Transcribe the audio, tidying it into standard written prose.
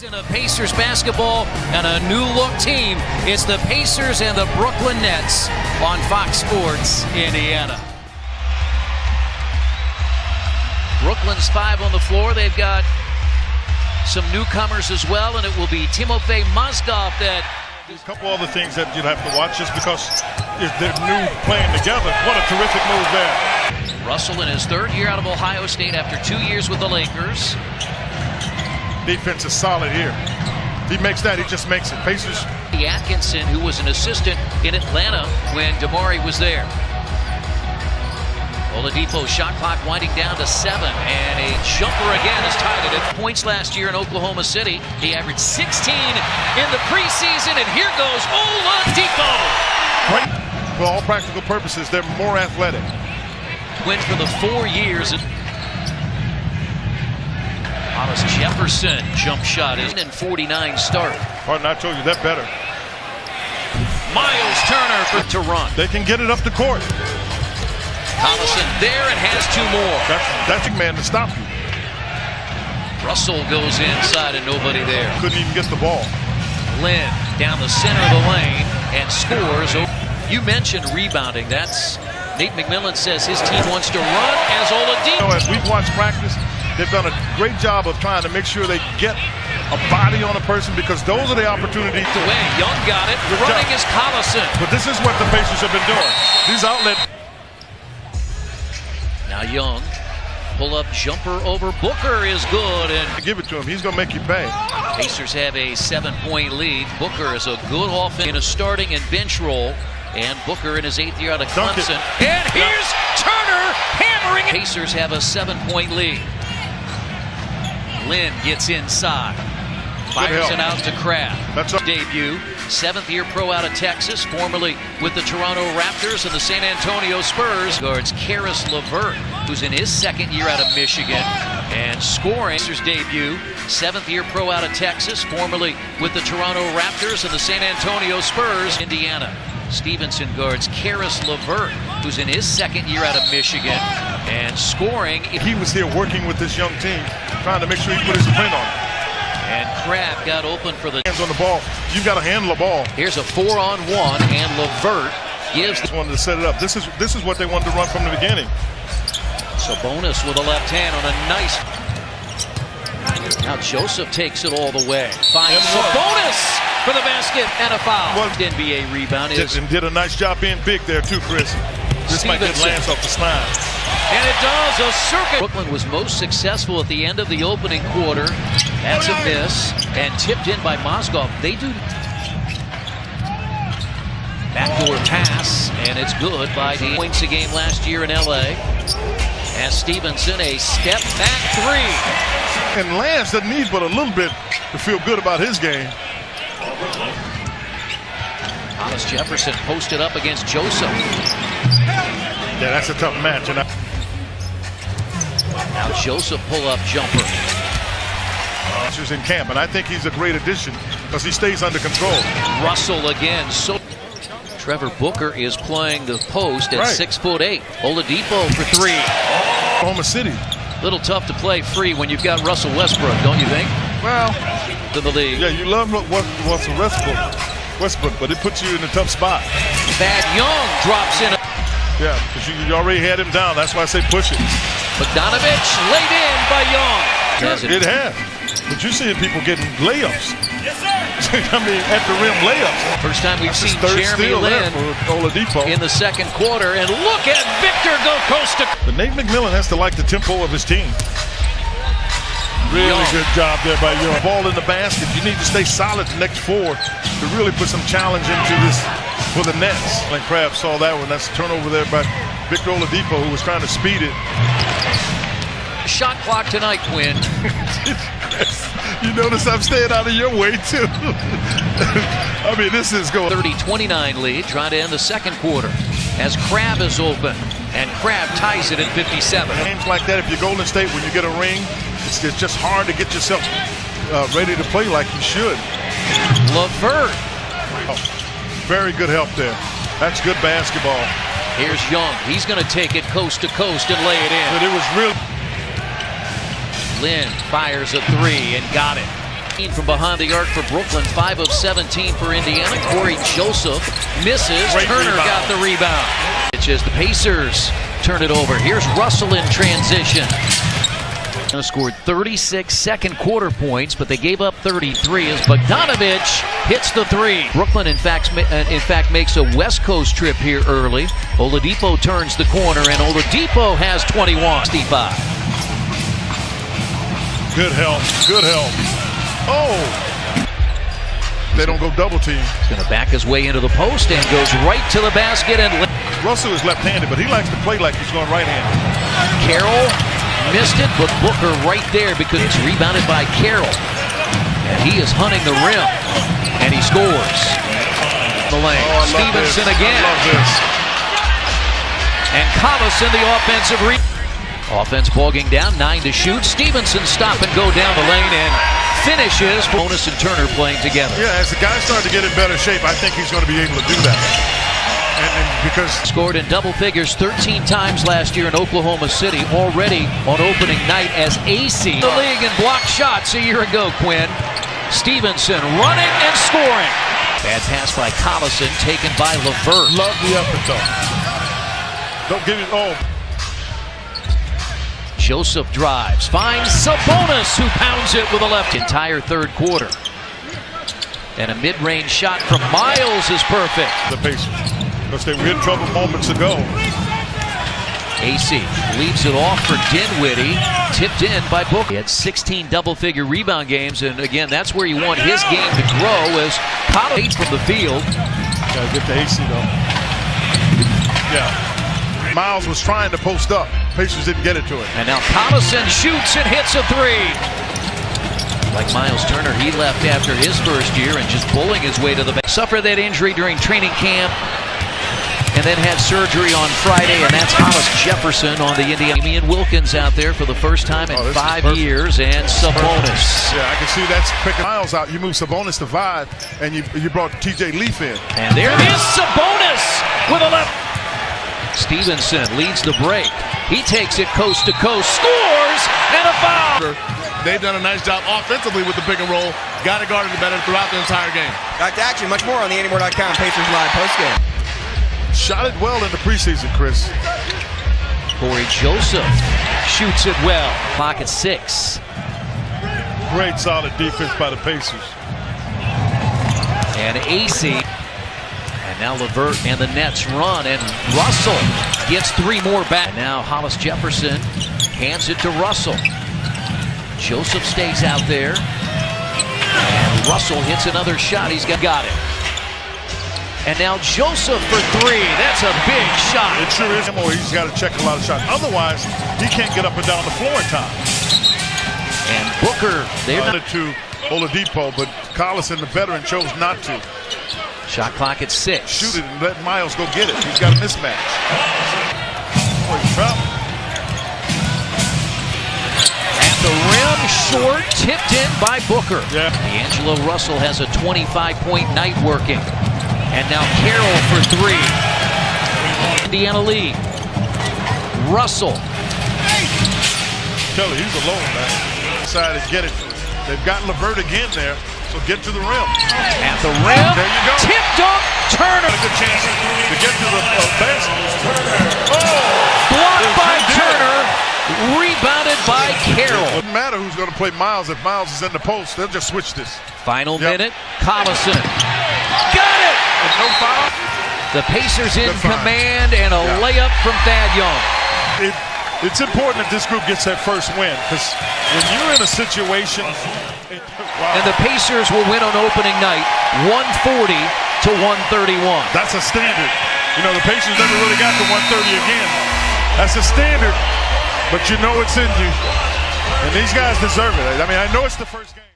In a Pacers basketball and a new look team, it's the Pacers and the Brooklyn Nets on Fox Sports Indiana. Brooklyn's 5 on the floor. They've got some newcomers as well, and it will be Timofey Mozgov that. A couple other things that you'll have to watch just because they're new playing together. What a terrific move there. Russell in his 3rd year out of Ohio State after 2 years with the Lakers. Defense is solid here. If he makes that, he just makes it. Pacers. Atkinson, who was an assistant in Atlanta when Damari was there. Oladipo shot clock winding down to 7, and a jumper again is tied at it. Points last year in Oklahoma City. He averaged 16 in the preseason, and here goes Oladipo. Great. For all practical purposes, they're more athletic. Went for the 4 years. Thomas Jefferson jump shot is in 49 start. Pardon, I told you that better. Miles Turner to run. They can get it up the court. Thomason there and has 2 more. That's a man to stop you. Russell goes inside and nobody there. Couldn't even get the ball. Lynn down the center of the lane and scores. You mentioned rebounding. That's Nate McMillan says his team wants to run as Oladipo. As we've watched practice, they've done a great job of trying to make sure they get a body on a person because those are the opportunities to win. Young got it. Running is Collison. But this is what the Pacers have been doing. These outlets. Now Young, pull-up jumper over Booker is good, and give it to him. He's going to make you pay. Pacers have a 7-point lead. Booker is a good offense in a starting and bench role, and Booker in his 8th year out of Clemson. And here's Turner hammering it. Pacers have a 7-point lead. Lynn gets inside, fires it out to Crabbe. That's a debut. 7th-year pro out of Texas, formerly with the Toronto Raptors and the San Antonio Spurs. Guards Karis LeVert, who's in his 2nd year out of Michigan, and scoring. Pacers debut, 7th-year pro out of Texas, formerly with the Toronto Raptors and the San Antonio Spurs. Indiana. Stevenson guards Karis LeVert, who's in his 2nd year out of Michigan, and scoring. He was here working with this young team, trying to make sure he put his print on it. And Crabbe got open for the hands on the ball. You've got to handle the ball. Here's a 4-on-1, and LeVert gives. Just wanted to set it up. This is what they wanted to run from the beginning. Sabonis with a left hand on a nice. Now Joseph takes it all the way. Finds Sabonis for the basket and a foul. Well, NBA rebound is. And did a nice job being big there too, Chris. This might get Lance off the slide. And it does a circuit. Brooklyn was most successful at the end of the opening quarter. That's a miss. And tipped in by Mozgov. They do. Backdoor pass. And it's good by the points a game last year in LA. As Stevenson, a step back 3. And Lance doesn't need but a little bit to feel good about his game. Thomas Jefferson posted up against Joseph. Yeah, that's a tough match. And now Joseph pull-up jumper. He's in camp, and I think he's a great addition because he stays under control. Russell again. So Trevor Booker is playing the post at 6'8". Oladipo for 3. Oklahoma City. Little tough to play free when you've got Russell Westbrook, don't you think? Well, to the league. Yeah, you love Russell Westbrook, but it puts you in a tough spot. Thad Young drops in. Yeah, because you already had him down. That's why I say push it. Bogdanovich laid in by Young. It has. But you're seeing people getting layups. Yes, sir. I mean, at the rim layups. First time we've seen Jeremy Lin Oladipo in the 2nd quarter. And look at Victor go coast to. But Nate McMillan has to like the tempo of his team. Really good job there by Young. Ball in the basket. You need to stay solid the next 4 to really put some challenge into this for the Nets. And Crabbe saw that one. That's a turnover there by Victor Oladipo, who was trying to speed it. Shot clock tonight, Quinn. You notice I'm staying out of your way, too. I mean, this is going 30-29 lead, trying to end the 2nd quarter. As Crabbe is open, and Crabbe ties it at 57. Games like that, if you're Golden State, when you get a ring, it's just hard to get yourself ready to play like you should. LeVert. Oh, very good help there. That's good basketball. Here's Young. He's going to take it coast to coast and lay it in. But it was real. Lynn fires a 3 and got it. From behind the arc for Brooklyn, 5 of 17 for Indiana. Corey Joseph misses. Great Turner rebound. got the rebound. It's as the Pacers turn it over. Here's Russell in transition. Scored 36 second quarter points, but they gave up 33 as Bogdanovich hits the three. Brooklyn, in fact, makes a West Coast trip here early. Oladipo turns the corner, and Oladipo has 21. 65. Good help. Good help. Oh! They don't go double team. He's going to back his way into the post and goes right to the basket. And Russell is left-handed, but he likes to play like he's going right-handed. Carroll missed it, but Booker right there because it's rebounded by Carroll. And he is hunting the rim, and he scores. The lane. Stevenson again. I love this. And Collison the offensive offense bogging down, 9 to shoot. Stevenson stop and go down the lane and finishes. Bonus and Turner playing together. Yeah, as the guys start to get in better shape, I think he's going to be able to do that. And because scored in double figures 13 times last year in Oklahoma City, already on opening night as AC. The league in blocked shots a year ago, Quinn. Stevenson running and scoring. Bad pass by Collison, taken by LeVert. Love the effort, though. Don't give it. Oh. Joseph drives, finds Sabonis, who pounds it with a left. Entire third quarter. And a mid-range shot from Miles is perfect. The Pacers, because they were in trouble moments ago. AC leaves it off for Dinwiddie, tipped in by Booker. He had 16 double-figure rebound games, and again, that's where you want his game to grow as Collins from the field. Gotta get to AC, though. Yeah. Miles was trying to post up. Pacers didn't get it to him. And now Collison shoots and hits a three. Like Miles Turner, he left after his first year and just bullying his way to the bench. Suffered that injury during training camp and then had surgery on Friday, and that's Hollis Jefferson on the Indiana. Damian Wilkins out there for the first time in 5 years, and Sabonis. Yeah, I can see that's picking Miles out. You move Sabonis to 5, and you brought TJ Leaf in. And there is Sabonis with a left. Stevenson leads the break. He takes it coast to coast, scores, and a foul. They've done a nice job offensively with the pick and roll. Got it guarded better throughout the entire game. Actually, much more on the Anymore.com Pacers Live postgame. Shot it well in the preseason, Chris. Corey Joseph shoots it well. Clock at 6. Great solid defense by the Pacers. And AC. And now LeVert and the Nets run, and Russell gets 3 more back. And now Hollis Jefferson hands it to Russell. Joseph stays out there. And Russell hits another shot. He's got it. And now Joseph for 3. That's a big shot. It sure is. He's got to check a lot of shots. Otherwise, he can't get up and down the floor in time. And Booker, they're not to Oladipo, but Collison, the veteran, chose not to. Shot clock at 6. Shoot it and let Miles go get it. He's got a mismatch. Oh, he's trapped. At the rim, short, tipped in by Booker. Yeah. D'Angelo Russell has a 25-point night working. And now Carroll for 3. Indiana lead. Russell. Kelly, he's alone, man. Decided to get it. They've got LeVert again there, so get to the rim. At the rim. There you go. Tipped up. Turner. A good chance to get to the basket. Oh! Blocked by Turner. Rebounded by Carroll. Doesn't matter who's going to play Miles. If Miles is in the post, they'll just switch this. Final minute. Collison. Got it! No foul. The Pacers in Good find. command, and a layup from Thad Young. It's important that this group gets that first win, because when you're in a situation... And the Pacers will win on opening night, 140 to 131. That's a standard. You know, the Pacers never really got to 130 again. That's a standard, but you know it's in you. And these guys deserve it. I mean, I know it's the first game.